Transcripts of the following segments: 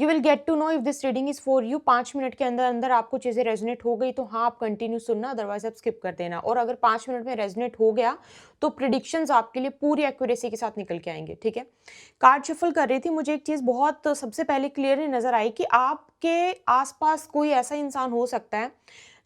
You will get to know if this reading is for you. 5 minute के अंदर अंदर आपको चीज़ें रेजोनेट हो गई तो हाँ आप कंटिन्यू सुनना, अदरवाइज आप स्किप कर देना। और अगर 5 मिनट में रेजोनेट हो गया तो प्रिडिक्शंस आपके लिए पूरी एक्यूरेसी के साथ निकल के आएंगे, ठीक है। कार्ड शफल कर रही थी, मुझे एक चीज़ बहुत सबसे पहले क्लियरली नजर आई कि आपके आसपास कोई ऐसा इंसान हो सकता है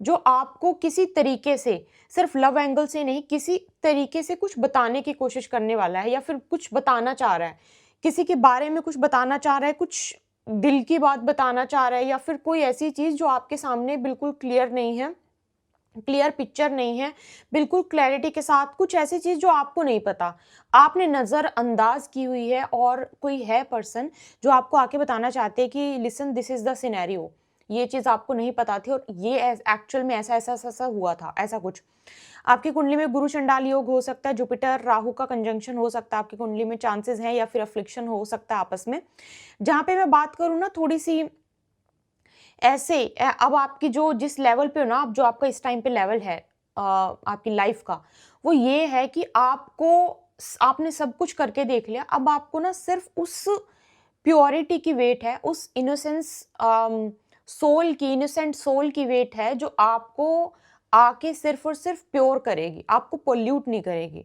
जो आपको किसी तरीके से, सिर्फ लव एंगल से नहीं, किसी तरीके से कुछ बताने की कोशिश करने वाला है या फिर कुछ बताना चाह रहा है, किसी के बारे में कुछ बताना चाह रहा है, कुछ दिल की बात बताना चाह रहा है, या फिर कोई ऐसी चीज़ जो आपके सामने बिल्कुल क्लियर नहीं है, क्लियर पिक्चर नहीं है, बिल्कुल क्लैरिटी के साथ कुछ ऐसी चीज़ जो आपको नहीं पता, आपने नज़रअंदाज की हुई है, और कोई है पर्सन जो आपको आके बताना चाहते हैं कि listen this is the scenario, ये चीज़ आपको नहीं पता थी और ये एक्चुअल में ऐसा ऐसा ऐसा ऐसा हुआ था, ऐसा कुछ। आपकी कुंडली में गुरु चंडाल योग हो सकता है, जुपिटर राहु का कंजंक्शन हो सकता है आपकी कुंडली में, चांसेस हैं, या फिर अफ्लिक्शन हो सकता है आपस में। जहाँ पे मैं बात करूँ ना थोड़ी सी ऐसे अब आपकी जो जिस लेवल पे हो ना, अब जो आपका इस टाइम पे लेवल है आपकी लाइफ का, वो ये है कि आपने सब कुछ करके देख लिया, अब आपको ना सिर्फ उस प्योरिटी की वेट है, उस इनोसेंस सोल की, इनोसेंट सोल की वेट है जो आपको आके सिर्फ और सिर्फ प्योर करेगी, आपको पोल्यूट नहीं करेगी।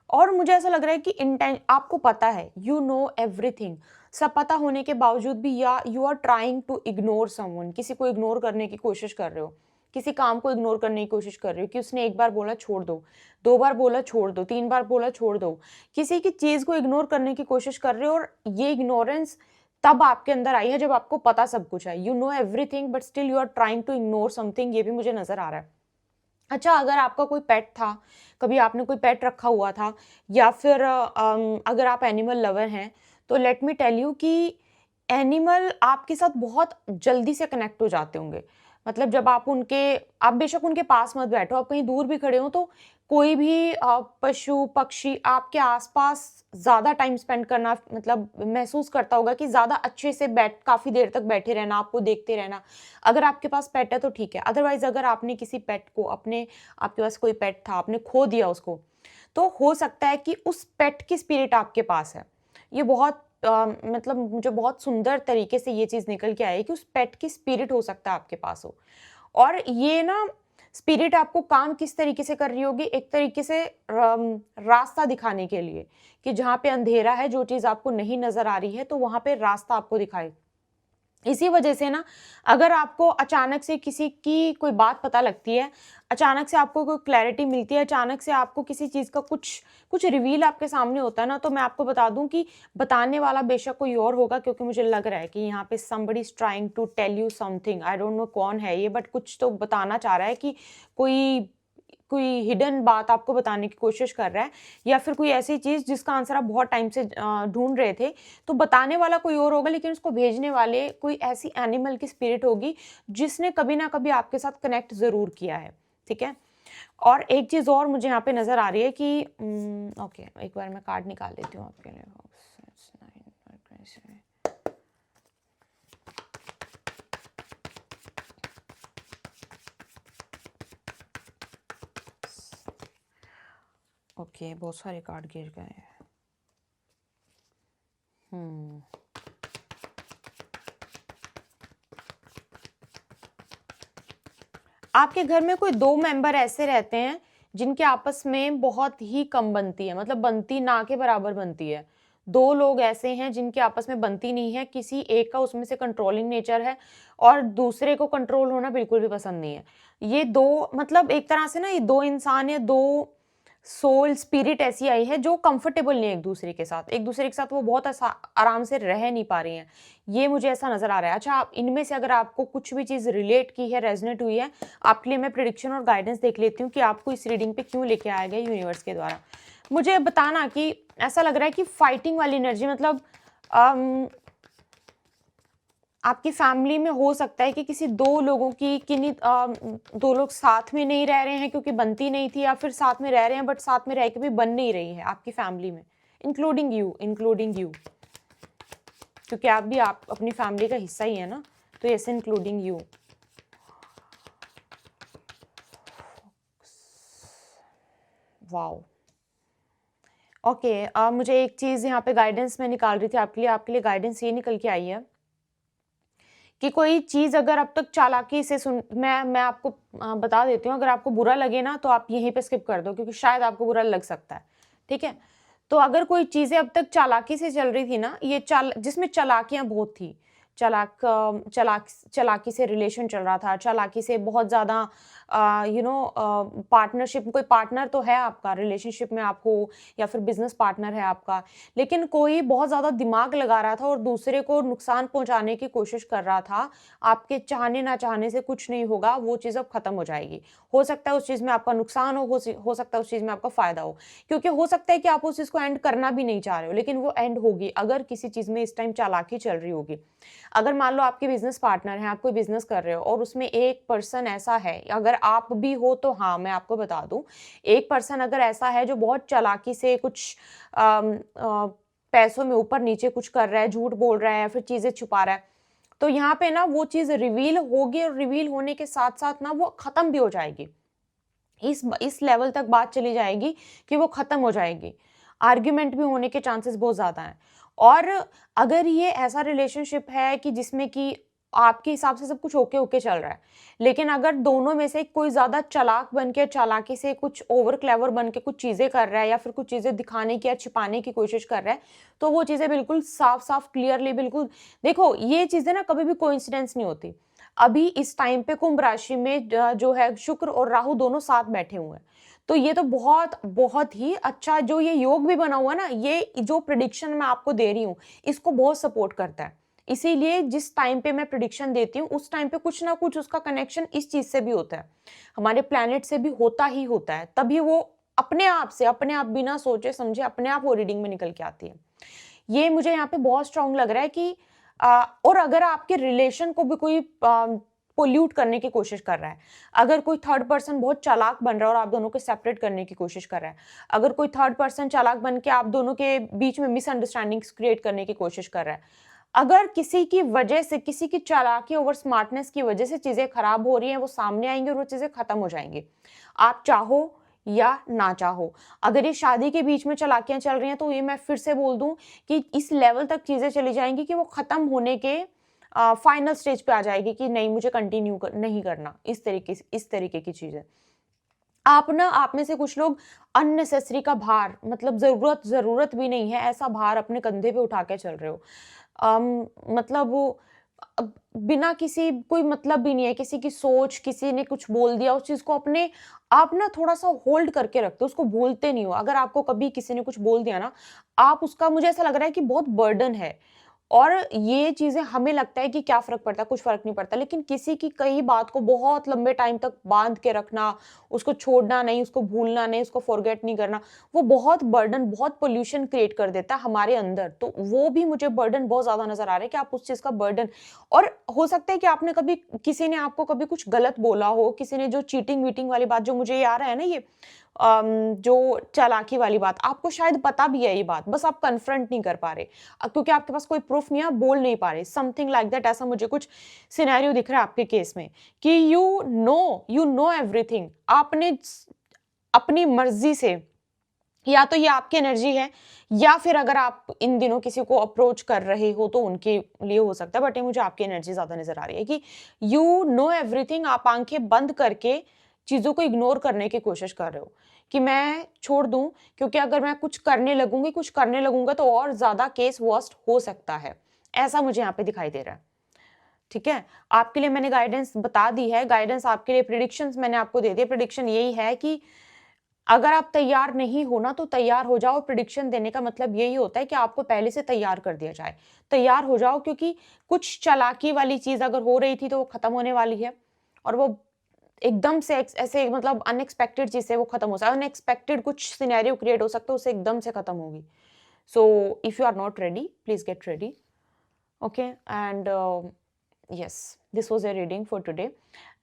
और मुझे ऐसा लग रहा है कि आपको पता है, यू नो एवरीथिंग, सब पता होने के बावजूद भी या you are trying to ignore someone, किसी को इग्नोर करने की कोशिश कर रहे हो, किसी काम को इग्नोर करने की कोशिश कर रहे हो कि उसने एक बार बोला छोड़ दो, 2 बार बोला छोड़ दो, 3 बार बोला छोड़ दो, किसी की चीज को इग्नोर करने की कोशिश कर रहे हो। और ये इग्नोरेंस तब आपके अंदर आई है जब आपको पता सब कुछ है, you know everything but still you are trying to ignore something, ये भी मुझे नजर आ रहा है। अच्छा, अगर आपका कोई पेट था, कभी आपने कोई पेट रखा हुआ था, या फिर अगर आप एनिमल लवर हैं, तो लेट मी टेल यू कि एनिमल आपके साथ बहुत जल्दी से कनेक्ट हो जाते होंगे। मतलब जब आप बेशक उनके पास मत बैठो, आप कहीं दूर भी खड़े हो, तो कोई भी पशु पक्षी आपके आसपास ज्यादा टाइम स्पेंड करना, मतलब महसूस करता होगा कि ज्यादा अच्छे से काफी देर तक बैठे रहना, आपको देखते रहना। अगर आपके पास पेट है तो ठीक है, अदरवाइज अगर आपने किसी पेट को आपके पास कोई पेट था, आपने खो दिया उसको, तो हो सकता है कि उस पेट की स्पिरिट आपके पास है। ये बहुत मतलब मुझे बहुत सुंदर तरीके से ये चीज निकल के आई कि उस पेट की स्पिरिट हो सकता है आपके पास हो। और ये ना स्पिरिट आपको काम किस तरीके से कर रही होगी, एक तरीके से रास्ता दिखाने के लिए, कि जहाँ पे अंधेरा है, जो चीज आपको नहीं नजर आ रही है, तो वहां पे रास्ता आपको दिखाए। इसी वजह से ना, अगर आपको अचानक से किसी की कोई बात पता लगती है, अचानक से आपको कोई क्लैरिटी मिलती है, अचानक से आपको किसी चीज़ का कुछ कुछ रिवील आपके सामने होता है ना, तो मैं आपको बता दूं कि बताने वाला बेशक कोई और होगा, क्योंकि मुझे लग रहा है कि यहाँ पे somebody is trying to tell you something, I don't know कौन है ये, बट कुछ तो बताना चाह रहा है कि कोई कोई हिडन बात आपको बताने की कोशिश कर रहा है, या फिर कोई ऐसी चीज़ जिसका आंसर आप बहुत टाइम से ढूंढ रहे थे। तो बताने वाला कोई और होगा, लेकिन उसको भेजने वाले कोई ऐसी एनिमल की स्पिरिट होगी जिसने कभी ना कभी आपके साथ कनेक्ट ज़रूर किया है, ठीक है। और एक चीज़ और मुझे यहाँ पे नज़र आ रही है कि ओके, एक बार मैं कार्ड निकाल लेती हूँ आपके लिए। ओके, बहुत सारे कार्ड गिर गए हैं। आपके घर में कोई 2 मेंबर ऐसे रहते हैं जिनके आपस में बहुत ही कम बनती है, मतलब बनती ना के बराबर बनती है। 2 लोग ऐसे हैं जिनके आपस में बनती नहीं है, किसी एक का उसमें से कंट्रोलिंग नेचर है और दूसरे को कंट्रोल होना बिल्कुल भी पसंद नहीं है। ये 2, मतलब एक तरह से ना, ये 2 इंसान या 2 सोल स्पिरिट ऐसी आई है जो कंफर्टेबल नहीं है एक दूसरे के साथ वो बहुत आराम से रह नहीं पा रही हैं। ये मुझे ऐसा नजर आ रहा है। अच्छा, आप इनमें से अगर आपको कुछ भी चीज रिलेट की है, रेजोनेट हुई है, आपके लिए मैं प्रिडिक्शन और गाइडेंस देख लेती हूँ कि आपको इस रीडिंग पे क्यों लेके आया गया यूनिवर्स के द्वारा। मुझे बताना कि ऐसा लग रहा है कि फाइटिंग वाली एनर्जी, मतलब आपकी फैमिली में हो सकता है कि किसी 2 लोगों की किन्हीं 2 लोग साथ में नहीं रह रहे हैं क्योंकि बनती नहीं थी, या फिर साथ में रह रहे हैं बट साथ में रह के भी बन नहीं रही है आपकी फैमिली में, इंक्लूडिंग यू, क्योंकि आप अपनी फैमिली का हिस्सा ही है ना, तो ऐसे इंक्लूडिंग यू। वाओ, ओके, मुझे एक चीज यहाँ पे गाइडेंस में निकाल रही थी आपके लिए गाइडेंस ये निकल के आई है कि कोई चीज़ अगर अब तक चालाकी से मैं आपको बता देती हूँ, अगर आपको बुरा लगे ना तो आप यहीं पे स्किप कर दो, क्योंकि शायद आपको बुरा लग सकता है, ठीक है? तो अगर कोई चीज़ें अब तक चालाकी से चल रही थी ना, ये जिसमें चालाकियाँ बहुत थी, चालाकी से रिलेशन चल रहा था, चालाकी से बहुत ज़्यादा पार्टनरशिप, कोई पार्टनर तो है आपका, रिलेशनशिप में आप हो या फिर बिज़नेस पार्टनर है आपका, लेकिन कोई बहुत ज़्यादा दिमाग लगा रहा था और दूसरे को नुकसान पहुँचाने की कोशिश कर रहा था, आपके चाहने ना चाहने से कुछ नहीं होगा, वो चीज़ अब खत्म हो जाएगी। हो सकता है उस चीज़ में आपका नुकसान हो सकता है उस चीज़ में आपका फ़ायदा हो। क्योंकि हो सकता है कि आप उस चीज़ को एंड करना भी नहीं चाह रहे हो, लेकिन वो एंड होगी अगर किसी चीज़ में इस टाइम चालाकी चल रही होगी। अगर मान लो आपके बिज़नेस पार्टनर हैं, आप कोई बिज़नेस कर रहे हो और उसमें एक पर्सन ऐसा है, अगर आप भी हो तो हाँ, मैं आपको बता दूँ, एक पर्सन अगर ऐसा है जो बहुत चालाकी से कुछ पैसों में ऊपर-नीचे कुछ कर रहा है, झूठ बोल रहा है या फिर चीज़ें छुपा रहा है, तो यहाँ पे ना वो चीज़ रिवील होगी और रिवील होने के साथ-साथ ना वो खत्म भी हो जाएगी। इस लेवल तक बात चली जाएगी कि वो खत्म हो जाएगी। आर्ग्यूमेंट भी होने के चांसेस बहुत ज़्यादा हैं। और अगर ये ऐसा रिलेशनशिप है कि जिसमें कि आपके हिसाब से सब कुछ ओके-ओके चल रहा है, लेकिन अगर दोनों में से कोई ज़्यादा चालाक बन के, चालाकी से कुछ ओवर क्लेवर बन के कुछ चीज़ें कर रहा है या फिर कुछ चीज़ें दिखाने की या छिपाने की कोशिश कर रहा है, तो वो चीज़ें बिल्कुल साफ-साफ क्लियरली बिल्कुल देखो, ये चीज़ें ना कभी भी कोइंसिडेंस नहीं होती। अभी इस टाइम पे कुंभ राशि में जो है शुक्र और राहु दोनों साथ बैठे हुए हैं। तो ये तो बहुत बहुत ही अच्छा जो ये योग भी बना हुआ है ना, ये जो प्रेडिक्शन मैं आपको दे रही हूँ, इसको बहुत सपोर्ट करता है। इसीलिए जिस टाइम पे मैं प्रेडिक्शन देती हूँ, उस टाइम पे कुछ ना कुछ उसका कनेक्शन इस चीज़ से भी होता है। हमारे प्लैनेट से भी होता ही होता है, तभी वो अपने आप बिना सोचे-समझे अपने आप वो रीडिंग में निकल के आती है। ये मुझे यहाँ पे बहुत स्ट्रॉन्ग लग रहा है कि और अगर आपके रिलेशन को भी कोई पोल्यूट करने की कोशिश कर रहा है, अगर कोई थर्ड पर्सन बहुत चालाक बन रहा है और आप दोनों को सेपरेट करने की कोशिश कर रहा है, अगर कोई थर्ड पर्सन चालाक बन के आप दोनों के बीच में मिसअंडरस्टैंडिंग्स क्रिएट करने की कोशिश कर रहा है, अगर किसी की वजह से, किसी की चालाकी ओवर स्मार्टनेस की वजह से चीज़ें खराब हो रही हैं, वो सामने आएँगी और वो चीज़ें खत्म हो जाएँगी। आप चाहो या ना चाहो। अगर ये शादी के बीच में चालाकियाँ चल रही हैं, तो ये मैं फिर से बोल दूँ कि इस लेवल तक चीज़ें चली जाएँगी कि वो खत्म होने के फाइनल स्टेज पे आ जाएगी कि नहीं, मुझे कंटिन्यू नहीं करना, इस तरीके की चीज़ें। आप में से कुछ लोग अननेसेसरी का भार, मतलब ज़रूरत भी नहीं है, ऐसा भार अपने कंधे पे उठा के चल रहे हो। मतलब वो बिना किसी कोई मतलब भी नहीं है, किसी की सोच, किसी ने कुछ बोल दिया, उस चीज़ को आप ना थोड़ा-सा होल्ड करके रखते हो, उसको भूलते नहीं हो। अगर आपको कभी किसी ने कुछ बोल दिया ना, आप उसका, मुझे ऐसा लग रहा है कि बहुत बर्डन है। और ये चीज़ें हमें लगता है कि क्या फ़र्क पड़ता है, कुछ फ़र्क नहीं पड़ता, लेकिन किसी की कई बात को बहुत लंबे टाइम तक बाँध के रखना, उसको छोड़ना नहीं, उसको भूलना नहीं, उसको फ़ॉरगेट नहीं करना, वो बहुत बर्डन, बहुत पॉल्यूशन क्रिएट कर देता है हमारे अंदर। तो वो भी मुझे बर्डन बहुत ज़्यादा नज़र आ रहा है कि आप उस चीज़ का बर्डन, और हो सकता है कि आपने कभी, किसी ने आपको कभी कुछ गलत बोला हो, किसी ने जो चीटिंग-वीटिंग वाली बात, जो मुझे ये आ रहा है ना, ये जो चालाकी वाली बात, आपको शायद पता भी है ये बात, बस आप कन्फ्रंट नहीं कर पा रहे। क्योंकि आपके पास कोई प्रूफ नहीं है, आप बोल नहीं पा रहे। समथिंग लाइक दैट, ऐसा मुझे कुछ सिनेरियो दिख रहा है आपके केस में कि यू नो एवरीथिंग। आपने अपनी मर्ज़ी से, या तो ये आपकी एनर्जी है, या फिर अगर आप इन दिनों किसी को अप्रोच कर रहे हो तो उनके लिए हो सकता है, बट ये मुझे आपकी एनर्जी ज़्यादा नज़र आ रही है कि यू नो एवरीथिंग। आप आँखें बंद करके चीज़ों को इग्नोर करने की कोशिश कर रहे हो कि मैं छोड़ दूँ, क्योंकि अगर मैं कुछ करने लगूँगा तो और ज़्यादा केस वर्स्ट हो सकता है। ऐसा मुझे यहाँ पे दिखाई दे रहा है। ठीक है? आपके लिए मैंने गाइडेंस बता दी है, गाइडेंस आपके लिए, प्रेडिक्शंस मैंने आपको दे दिए। प्रेडिक्शन यही है कि अगर आप तैयार नहीं हो ना, तो तैयार हो जाओ। प्रेडिक्शन देने का मतलब यही होता है कि आपको पहले से तैयार कर दिया जाए। तैयार हो जाओ, क्योंकि कुछ चालाकी वाली चीज़ अगर हो रही थी तो वो खत्म होने वाली है, और वो एकदम से ऐसे, मतलब अनएक्सपेक्टेड चीज़ से वो खत्म हो सकता है। अनएक्सपेक्टेड कुछ सिनेरियो क्रिएट हो सकता है, उससे एकदम से खत्म होगी। So if you are not ready, please get ready. Okay, and yes, this was a reading for today.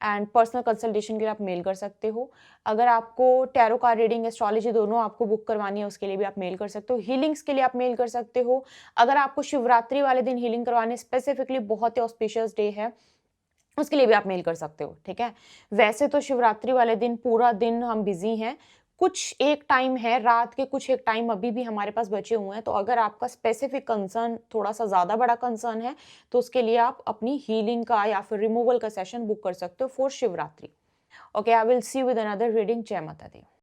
And personal consultation के लिए आप मेल कर सकते हो। अगर आपको टैरो कार्ड रीडिंग, एस्ट्रोलॉजी दोनों आपको बुक करवानी है, उसके लिए भी आप मेल कर सकते हो। हीलिंग्स के लिए आप मेल कर सकते हो। अगर आपको शिवरात्रि वाले दिन हीलिंग करवाने, स्पेसिफिकली बहुत ही ऑस्पिशियस डे है, उसके लिए भी आप मेल कर सकते हो। ठीक है? वैसे तो शिवरात्रि वाले दिन पूरा दिन हम बिजी हैं, कुछ एक टाइम है, रात के कुछ एक टाइम अभी भी हमारे पास बचे हुए हैं, तो अगर आपका स्पेसिफिक कंसर्न थोड़ा-सा ज़्यादा बड़ा कंसर्न है, तो उसके लिए आप अपनी हीलिंग का या फिर रिमूवल का सेशन बुक कर सकते हो for Shivratri. Okay, I will see you with another reading. जय माता दी।